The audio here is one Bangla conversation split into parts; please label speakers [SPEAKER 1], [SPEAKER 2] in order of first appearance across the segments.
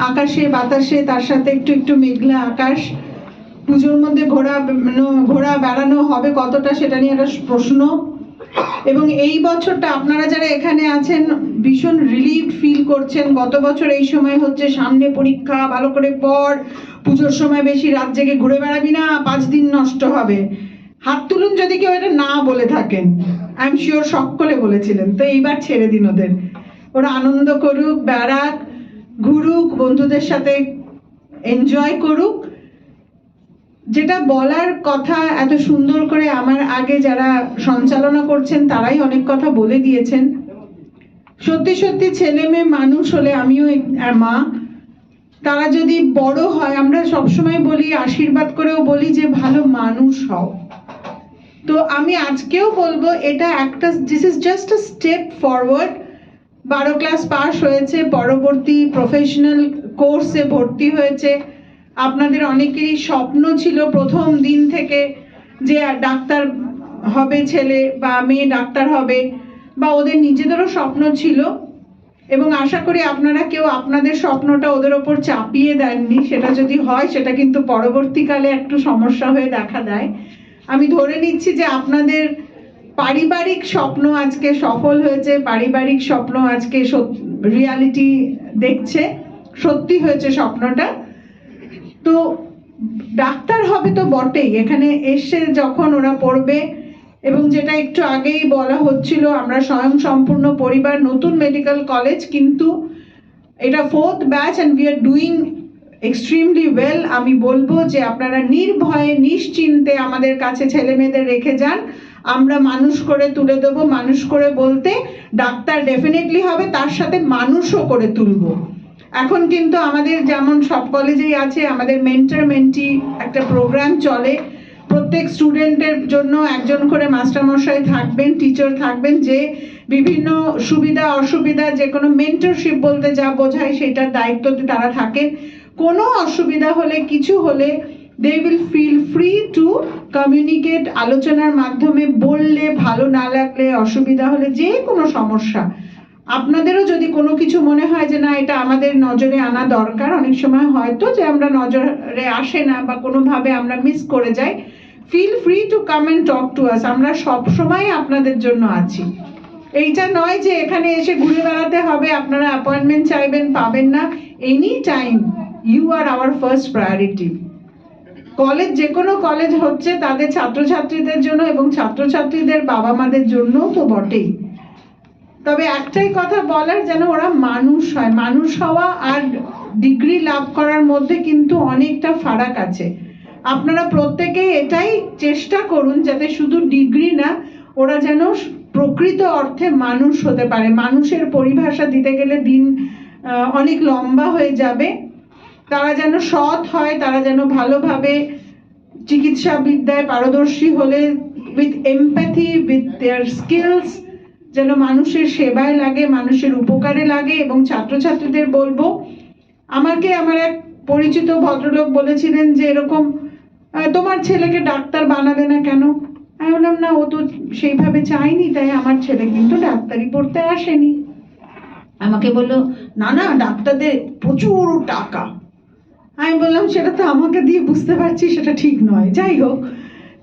[SPEAKER 1] আকাশে বাতাসে, তার সাথে একটু একটু মেঘলা আকাশ। পুজোর মধ্যে ঘোরা বেড়ানো হবে কতটা, সেটা নিয়ে একটা প্রশ্ন। এবং এই বছরটা আপনারা যারা এখানে আছেন ভীষণ রিলিফ ফিল করছেন। গত বছর এই সময় হচ্ছে সামনে পরীক্ষা, ভালো করে পড়, পুজোর সময় বেশি রাত জেগে ঘুরে বেড়াবি না, 5 দিন নষ্ট হবে। হাত তুলুন যদি কেউ এটা না বলে থাকেন। আই এম শিওর সকলে বলেছিলেন। তো এইবার ছেড়ে দিন ওদের, ওরা আনন্দ করুক, বেড়াক, ঘুরুক, বন্ধুদের সাথে এনজয় করুক। যেটা বলার কথা এত সুন্দর করে আমার আগে যারা সঞ্চালনা করছেন তারাই অনেক কথা বলে দিয়েছেন। সত্যি সত্যি ছেলে মেয়ে মানুষ হলে, আমিও মা, তারা যদি বড় হয়, আমরা সবসময় বলি, আশীর্বাদ করেও বলি যে ভালো মানুষ হও। তো আমি আজকেও বলবো এটা একটা, this is just a step forward. 12 class pass হয়েছে, পরবর্তী প্রফেশনাল কোর্সে ভর্তি হয়েছে। আপনাদের অনেকেরই স্বপ্ন ছিল প্রথম দিন থেকে যে ডাক্তার হবে ছেলে বা মেয়ে, ডাক্তার হবে, বা ওদের নিজেদেরও স্বপ্ন ছিল। এবং আশা করি আপনারা কেউ আপনাদের স্বপ্নটা ওদের ওপর চাপিয়ে দেননি। সেটা যদি হয় সেটা কিন্তু পরবর্তীকালে একটু সমস্যা হয়ে দেখা দেয়। আমি ধরে নিচ্ছি যে আপনাদের পারিবারিক স্বপ্ন আজকে সফল হয়েছে, পারিবারিক স্বপ্ন আজকে রিয়ালিটি দেখছে, সত্যি হয়েছে স্বপ্নটা। তো ডাক্তার হবে তো বটেই, এখানে এসে যখন ওরা পড়বে, এবং যেটা একটু আগেই বলা হচ্ছিল, আমরা স্বয়ংসম্পূর্ণ পরিবার, নতুন মেডিকেল কলেজ, কিন্তু এটা 4th batch and we are doing extremely well. আমি বলবো যে আপনারা নির্ভয়ে নিশ্চিন্তে আমাদের কাছে ছেলে মেয়েদের রেখে যান, আমরা মানুষ করে তুলে দেবো। মানুষ করে বলতে ডাক্তার ডেফিনেটলি হবে, তার সাথে মানুষও করে তুলবো। এখন কিন্তু আমাদের যেমন সব কলেজেই আছে, আমাদের মেন্টর মেন্টি একটা প্রোগ্রাম চলে। প্রত্যেক স্টুডেন্টের জন্য একজন করে মাস্টারমশাই থাকবেন, টিচার থাকবেন, যে বিভিন্ন সুবিধা অসুবিধা, যে কোনো মেন্টরশিপ বলতে যা বোঝায় সেটার দায়িত্বতে তারা থাকেন। কোনো অসুবিধা হলে, কিছু হলে, they will feel free to communicate, আলোচনার মাধ্যমে বললে, ভালো না লাগলে, অসুবিধা হলে, যে কোনো সমস্যা। আপনাদেরও যদি কোনো কিছু মনে হয় যে না এটা আমাদের নজরে আনা দরকার, অনেক সময় হয়তো যে আমরা নজরে আসে না বা কোনোভাবে আমরা মিস করে যাই, feel free to come and talk to us. আমরা সব সময় আপনাদের জন্য আছি। এইটা নয় যে এখানে এসে ঘুরে বেড়াতে হবে, আপনারা অ্যাপয়েন্টমেন্ট চাইবেন, পাবেন না। Any time you are our first priority. College, যে কোনো কলেজ হচ্ছে তাদের ছাত্রছাত্রীদের জন্য এবং ছাত্রছাত্রীদের বাবা মাদের জন্য তো বটেই। তবে একটাই কথা বলার, যেন ওরা মানুষ হয়। মানুষ হওয়া আর ডিগ্রি লাভ করার মধ্যে কিন্তু অনেকটা ফারাক আছে। আপনারা প্রত্যেকেই এটাই চেষ্টা করুন যাতে শুধু ডিগ্রি না, ওরা যেন প্রকৃত অর্থে মানুষ হতে পারে। মানুষের পরিভাষা দিতে গেলে দিন অনেক লম্বা হয়ে যাবে। তারা যেন সৎ হয়, তারা যেন ভালোভাবে চিকিৎসা বিদ্যায় পারদর্শী হলে, with empathy, with their skills, যেন মানুষের সেবায় লাগে, মানুষের উপকারে লাগে। এবং ছাত্রছাত্রীদের বলবো, আমাকে আমার এক পরিচিত ভদ্রলোক বলেছিলেন যে এরকম, তোমার ছেলেকে ডাক্তার বানাবে না কেন? আমি বললাম না, ও তো সেইভাবে চাইনি, তাই আমার ছেলে কিন্তু ডাক্তারি পড়তে আসেনি। আমাকে বললো না না, ডাক্তারদের প্রচুর টাকা। আমি বললাম সেটা তো আমাকে দিয়ে বুঝতে পারছি সেটা ঠিক নয়, যাই হোক।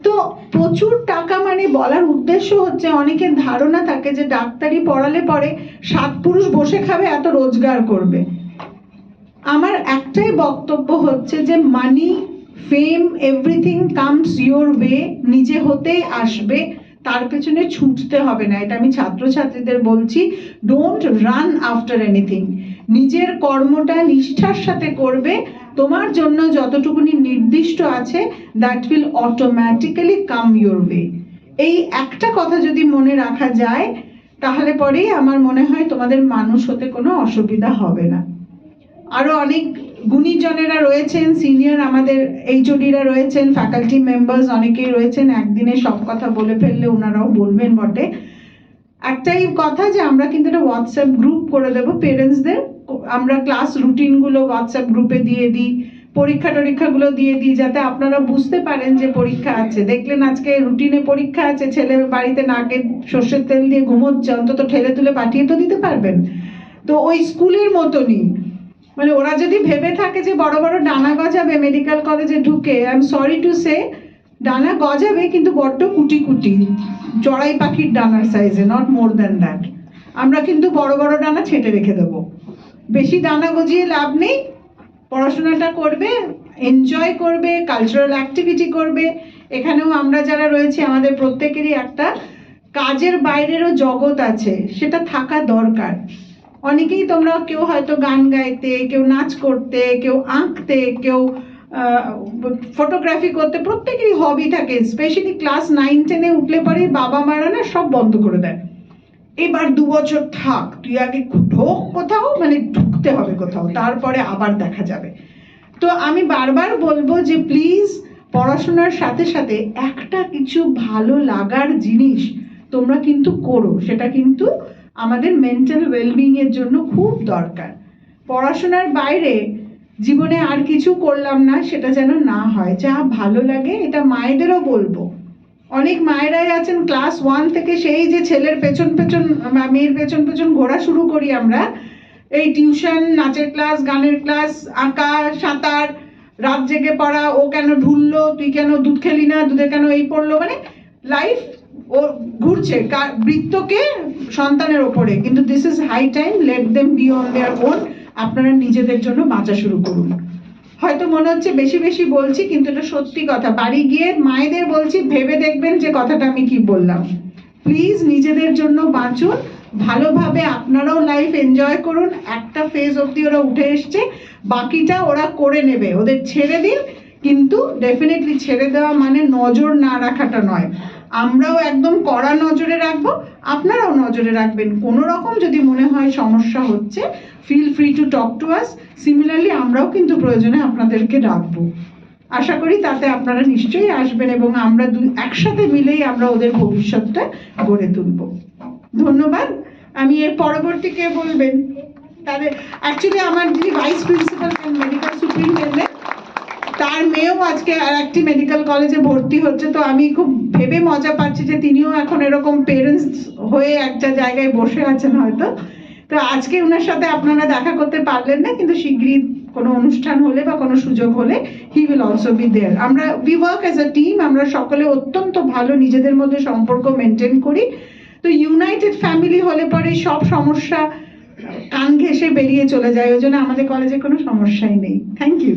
[SPEAKER 1] তো প্রচুর টাকা মানে বলার উদ্দেশ্য হচ্ছে, অনেকের ধারণা থাকে যে ডাক্তারি পড়ালে পরে 7 পুরুষ বসে খাবে, এত রোজগার করবে। আমার একটাই বক্তব্য হচ্ছে যে মানি, ফেম, এভরিথিং কামস ইউর ওয়ে, নিজে হতেই আসবে, তার পেছনে ছুটতে হবে না। এটা আমি ছাত্রছাত্রীদের বলছি, ডোন্ট রান আফটার এনিথিং। নিজের কর্মটা নিষ্ঠার সাথে করবে, তোমার জন্য যতটুকুনি নির্দিষ্ট আছে, that will automatically come your way. এই একটা কথা যদি মনে রাখা যায়, তাহলে পরেই আমার মনে হয় তোমাদের মানুষ হতে কোনো অসুবিধা হবে না। আরো অনেক গুণীজনেরা রয়েছেন, সিনিয়র আমাদের এইচওডিরা রয়েছেন, ফ্যাকাল্টি মেম্বার্স অনেকেই রয়েছেন, একদিনে সব কথা বলে ফেললে ওনারাও বলবেন বটে। একটাই কথা যে আমরা কিন্তু একটা হোয়াটসঅ্যাপ গ্রুপ করে দেবো পেরেন্টসদের, আমরা ক্লাস রুটিনগুলো হোয়াটসঅ্যাপ গ্রুপে দিয়ে দিই, পরীক্ষা টরীক্ষাগুলো দিয়ে দিই, যাতে আপনারা বুঝতে পারেন যে পরীক্ষা আছে। দেখলেন আজকে রুটিনে পরীক্ষা আছে, ছেলে বাড়িতে নাকে সর্ষের তেল দিয়ে ঘুমোচ্ছে, অন্তত ঠেলে তুলে পাঠিয়ে তো দিতে পারবেন। তো ওই স্কুলের মতনই মানে ওরা যদি ভেবে থাকে যে বড় বড় ডানা গজাবে মেডিকেল কলেজে ঢুকে, I am sorry to say, ডানা গজাবে কিন্তু বড্ড কুটি কুটি, চড়াই পাখির ডানার সাইজে, নট মোর দ্যান দ্যাট। আমরা কিন্তু বড় বড় ডানা ছেঁটে রেখে দেবো। বেশি ডানা গজিয়ে লাভ নেই, পড়াশোনাটা করবে, এনজয় করবে, কালচারাল অ্যাক্টিভিটি করবে। এখানেও আমরা যারা রয়েছি আমাদের প্রত্যেকেরই একটা কাজের বাইরেরও জগৎ আছে, সেটা থাকা দরকার। অনেকেই তোমরা কেউ হয়তো গান গাইতে, কেউ নাচ করতে, কেউ আঁকতে, কেউ ফটোগ্রাফি করতে, প্রত্যেকেরই হবি থাকে। স্পেশালি ক্লাস 9-10-এ উঠলে পরে বাবা মারা না সব বন্ধ করে দেয়, এবার 2 বছর থাক, তুই আগে ঢোক কোথাও, মানে ঢুকতে হবে কোথাও, তারপরে আবার দেখা যাবে। তো আমি বারবার বলবো যে প্লিজ পড়াশোনার সাথে সাথে একটা কিছু ভালো লাগার জিনিস তোমরা কিন্তু করো, সেটা কিন্তু আমাদের মেন্টাল ওয়েলবিং এর জন্য খুব দরকার। পড়াশোনার বাইরে জীবনে আর কিছু করলাম না সেটা যেন না হয়, যা ভালো লাগে। এটা মায়েদেরও বলবো, অনেক মায়েরাই আছেন ক্লাস 1 থেকে সেই যে ছেলের পেছন পেছন মেয়ের পেছন পেছন ঘোরা শুরু করি আমরা, এই টিউশন, নাচের ক্লাস, গানের ক্লাস, আঁকা, সাঁতার, রাত জেগে পড়া, ও কেন ঢুললো, তুই কেন দুধ খেলি না, দুধে কেন এই পড়লো, মানে লাইফ ও ঘুরছে বৃত্তকে সন্তানের ওপরে। কিন্তু this is high time, let them be on their own. আপনারা নিজেদের জন্য বাঁচা শুরু করুন। হয়তো মনে হচ্ছে বেশি বেশি বলছি, কিন্তু এটা সত্যি কথা। বাড়ি গিয়ে মায়েদের বলছি, ভেবে দেখবেন যে কথাটা আমি কি বললাম। প্লিজ নিজেদের জন্য বাঁচুন, ভালোভাবে আপনারাও লাইফ এনজয় করুন। একটা ফেজ অবধি ওরা উঠে এসছে, বাকিটা ওরা করে নেবে, ওদের ছেড়ে দিন। কিন্তু ডেফিনেটলি ছেড়ে দেওয়া মানে নজর না রাখাটা নয়, আমরাও একদম কড়া নজরে রাখবো, আপনারাও নজরে রাখবেন। কোনো রকম যদি মনে হয় সমস্যা হচ্ছে, feel free to talk to us. Similarly আমরাও কিন্তু প্রয়োজনে আপনাদেরকে রাখবো। আশা করি তাতে আপনারা নিশ্চয়ই আসবেন এবং আমরা একসাথে মিলেই আমরা ওদের ভবিষ্যৎটা গড়ে তুলব। ধন্যবাদ। আমি এর পরবর্তী কে বলবেন? তাহলে অ্যাকচুয়ালি আমার যিনি ভাইস প্রিন্সিপাল মেডিকেল সুপারিনটেন্ডেন্ট, তার মেয়েও আজকে আর একটি মেডিকেল কলেজে ভর্তি হচ্ছে। তো আমি খুব ভেবে মজা পাচ্ছি যে তিনিও এখন এরকম পেরেন্টস হয়ে একটা জায়গায় বসে আছেন হয়তো। তো আজকে ওনার সাথে আপনারা দেখা করতে পারলেন না, কিন্তু শীঘ্রই কোনো অনুষ্ঠান হলে বা কোনো সুযোগ হলে he will also be there. আমরা we work as a team, আমরা সকলে অত্যন্ত ভালো নিজেদের মধ্যে সম্পর্ক মেনটেন করি। তো ইউনাইটেড ফ্যামিলি হলে পরে সব সমস্যা কান ঘেঁষে বেরিয়ে চলে যায়, ওই জন্য আমাদের কলেজে কোনো সমস্যাই নেই। Thank you.